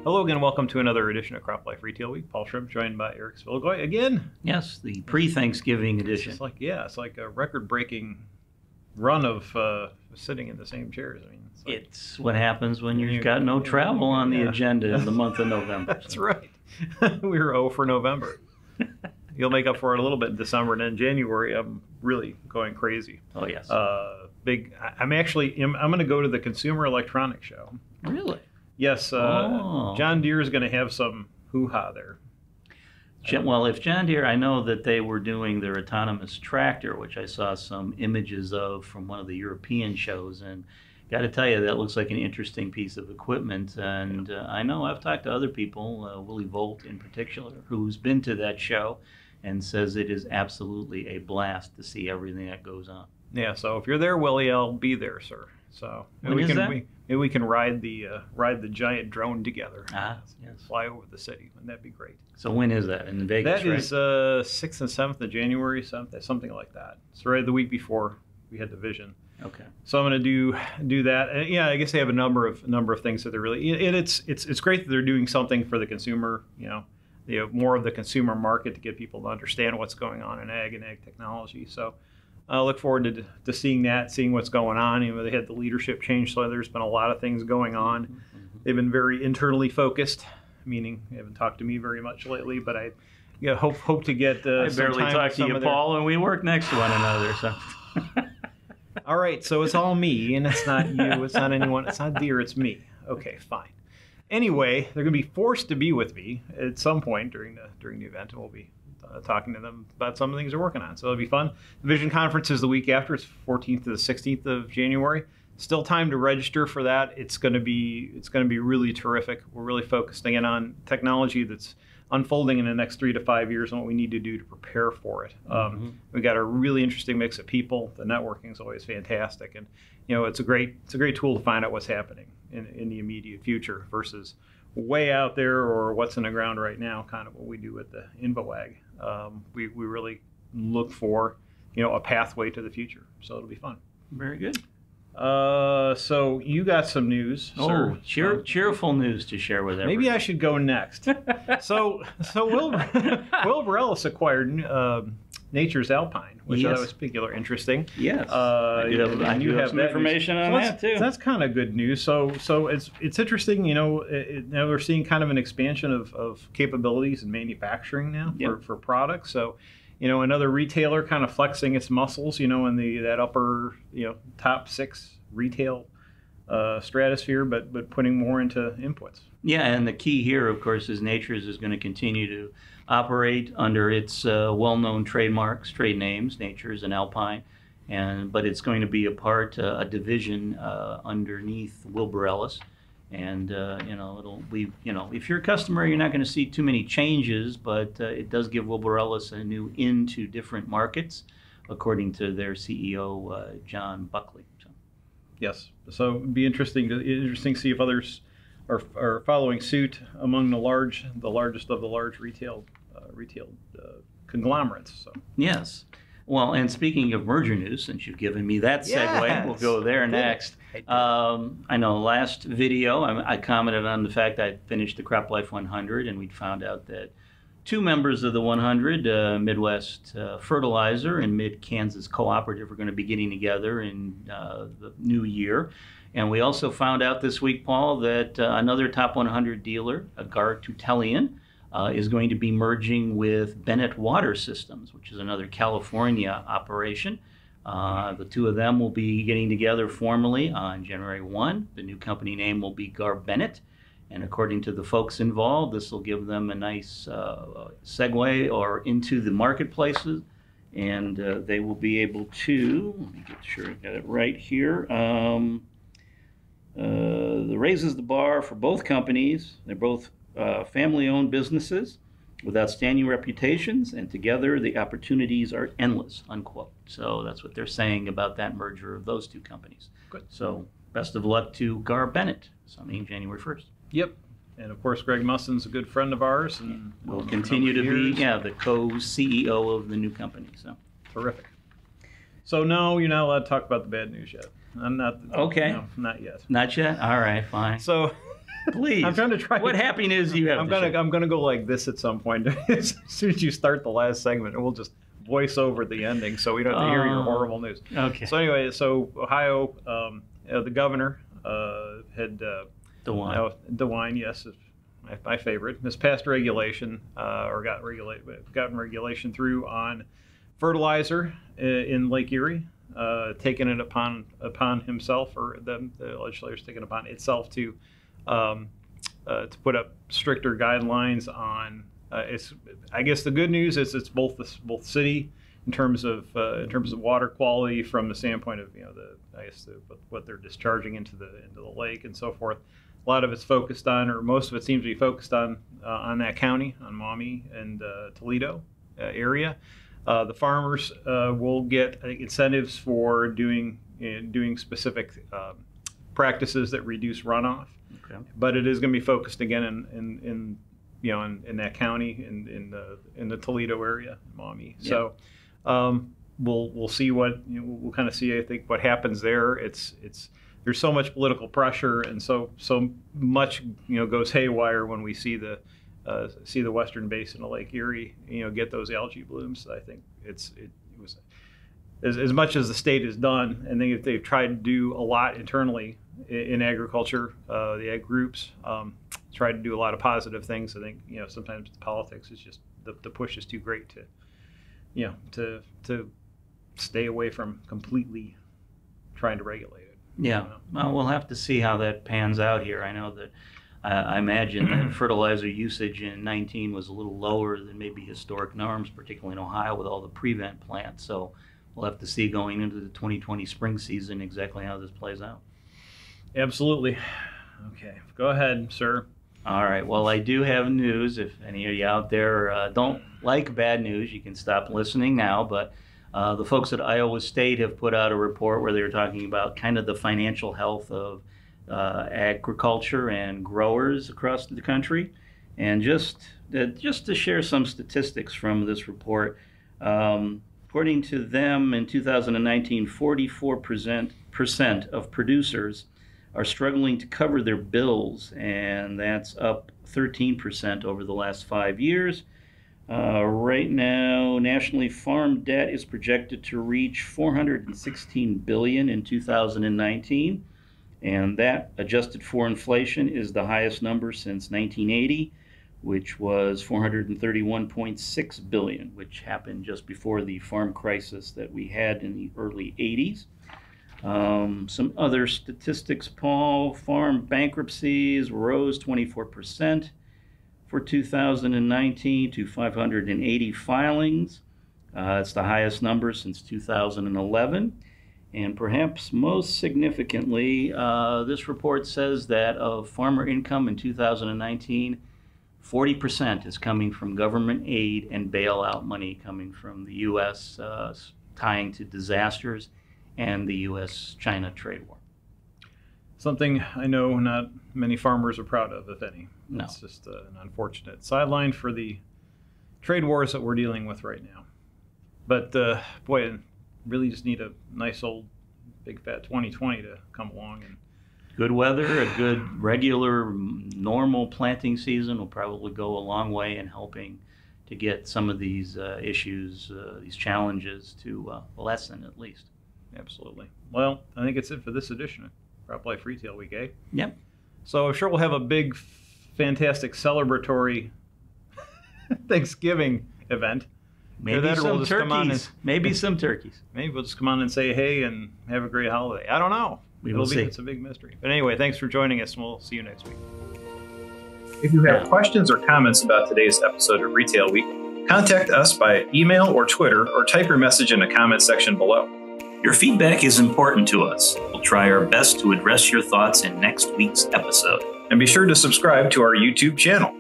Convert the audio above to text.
Hello again, welcome to another edition of CropLife Retail Week. Paul Schrimpf joined by Eric Sfiligoj again. Yes, the pre-Thanksgiving edition. It's like a record-breaking run of sitting in the same chairs. I mean, it's what happens when you've got no travel on the agenda in the month of November. That's right. We were 0 for November. You'll make up for it a little bit in December, and then January I'm really going crazy. Oh yes. I'm going to go to the Consumer Electronics Show. Really? Yes. John Deere is going to have some hoo-ha there. Well, if John Deere, I know that they were doing their autonomous tractor, which I saw some images of from one of the European shows, and got to tell you, that looks like an interesting piece of equipment. And I know I've talked to other people, Willie Volt in particular, who's been to that show and says it is absolutely a blast to see everything that goes on. Yeah, so if you're there, Willie, I'll be there, sir. So maybe we can ride the giant drone together. Ah, yes. Fly over the city. Wouldn't that be great? So when is that? In Vegas, that is 6th and 7th of January, something like that. It's right the week before we had the vision. Okay. So I'm going to do that. And, yeah, I guess they have a number of things that they're really. It's great that they're doing something for the consumer. More of the consumer market to get people to understand what's going on in ag and ag technology. So I look forward to seeing that, seeing what's going on. They had the leadership change, so there's been a lot of things going on. Mm-hmm. They've been very internally focused, meaning they haven't talked to me very much lately, but I hope to get I barely talk to you, Paul, and we work next to one another. So. All right, so it's all me, and it's not you, it's not anyone, it's not Deere, it's me. Okay, fine. Anyway, they're going to be forced to be with me at some point during the event, and we'll be talking to them about some of the things they're working on. So it'll be fun. The Vision Conference is the week after. It's 14th to the 16th of January. Still time to register for that. It's going to be really terrific. We're really focusing in on technology that's unfolding in the next 3 to 5 years and what we need to do to prepare for it. We've got a really interesting mix of people. The networking is always fantastic, and it's a great tool to find out what's happening in the immediate future versus way out there or what's in the ground right now. Kind of what we do with the InfoAg. We really look for a pathway to the future. So it'll be fun. Very good. So you got some news, sir. Cheerful news to share with everyone. Maybe I should go next. So Wilbur-Ellis acquired Nature's Alpine, which I thought was particularly interesting. Yes. I do have some information on that too. So that's kind of good news. So it's interesting. Now we're seeing kind of an expansion of capabilities in manufacturing now for products. So. Another retailer kind of flexing its muscles, in that upper, top 6 retail stratosphere, but putting more into inputs. Yeah, and the key here, of course, is Nature's is going to continue to operate under its well-known trademarks, trade names, Nature's and Alpine, but it's going to be a division underneath Wilbur-Ellis. And if you're a customer, you're not going to see too many changes, but it does give Wilbur-Ellis a new into different markets, according to their CEO John Buckley. So. Yes, so it'd be interesting to see if others are following suit among the largest of the large retail conglomerates. So. Yes. Well, and speaking of merger news, since you've given me that segue, we'll go there next. I know last video I commented on the fact I finished the CropLife 100, and we'd found out that 2 members of the 100, Midwest Fertilizer and Mid-Kansas Cooperative, are going to be getting together in the new year. And we also found out this week, Paul, that another top 100 dealer, Gar Tutelian, is going to be merging with Bennett Water Systems, which is another California operation. The 2 of them will be getting together formally on January 1. The new company name will be Gar Bennett. And according to the folks involved, this will give them a nice segue or into the marketplaces. And they will be able to, let me get sure I got it right here, raises the bar for both companies. They're both family-owned businesses with outstanding reputations, and together the opportunities are endless, unquote. So that's what they're saying about that merger of those 2 companies. Good. So best of luck to Gar Bennett, starting January 1st. Yep. And of course, Greg Mussin's a good friend of ours, and will continue to be the co-CEO of the new company. So terrific. So no, you're not allowed to talk about the bad news yet. I'm not. Okay. No, not yet. Not yet. All right, fine. So Please. I'm trying to try. What happy news do you have? I'm gonna go like this at some point. As soon as you start the last segment, and we'll just voice over the ending, so we don't have to hear your horrible news. Okay. So anyway, Ohio, the governor had DeWine, yes, is my favorite, has passed regulation or gotten regulation through on fertilizer in Lake Erie, taking it upon himself, or the legislature's taken upon itself to put up stricter guidelines on. I guess the good news is it's both city in terms of water quality from the standpoint of what they're discharging into the lake and so forth. A lot of it's focused on, or most of it seems to be focused on that county, on Maumee and Toledo area. The farmers will get incentives for doing specific practices that reduce runoff. Okay. But it is going to be focused again in that county, in the Toledo area, Maumee. Yep. So we'll see we'll kind of see, I think, what happens there. There's so much political pressure, and so much goes haywire when we see the western basin of Lake Erie get those algae blooms. I think it was as much as the state has done, and they've tried to do a lot internally in agriculture. The ag groups tried to do a lot of positive things. I think sometimes the politics is just the push is too great to stay away from completely trying to regulate it. Yeah, well, we'll have to see how that pans out here. I know that I imagine that fertilizer usage in 19 was a little lower than maybe historic norms, particularly in Ohio with all the prevent plants. So we'll have to see going into the 2020 spring season exactly how this plays out. Absolutely. Okay, go ahead, sir. All right, well, I do have news. If any of you out there don't like bad news, you can stop listening now, but the folks at Iowa State have put out a report where they're talking about kind of the financial health of agriculture and growers across the country. And just to share some statistics from this report, according to them, in 2019, 44% of producers are struggling to cover their bills, and that's up 13% over the last 5 years. Right now, nationally, farm debt is projected to reach $416 billion in 2019, and that, adjusted for inflation, is the highest number since 1980, which was $431.6 billion, which happened just before the farm crisis that we had in the early 80s. Some other statistics, Paul. Farm bankruptcies rose 24% for 2019 to 580 filings. It's the highest number since 2011. And perhaps most significantly, this report says that of farmer income in 2019, 40% is coming from government aid and bailout money coming from the U.S. Tying to disasters and the U.S.-China trade war. Something I know not many farmers are proud of, if any. No. It's just an unfortunate sideline for the trade wars that we're dealing with right now. But boy, I really just need a nice old big fat 2020 to come along. And good weather, a good regular normal planting season will probably go a long way in helping to get some of these issues, these challenges to lessen at least. Absolutely. Well, I think it's it for this edition of CropLife Retail Week, eh? Yep. So I'm sure we'll have a big, fantastic celebratory Thanksgiving event. Maybe some turkeys. Maybe some turkeys. Maybe we'll just come on and say hey and have a great holiday. I don't know. We'll see. It's a big mystery. But anyway, thanks for joining us, and we'll see you next week. If you have questions or comments about today's episode of Retail Week, contact us by email or Twitter, or type your message in the comment section below. Your feedback is important to us. We'll try our best to address your thoughts in next week's episode. And be sure to subscribe to our YouTube channel.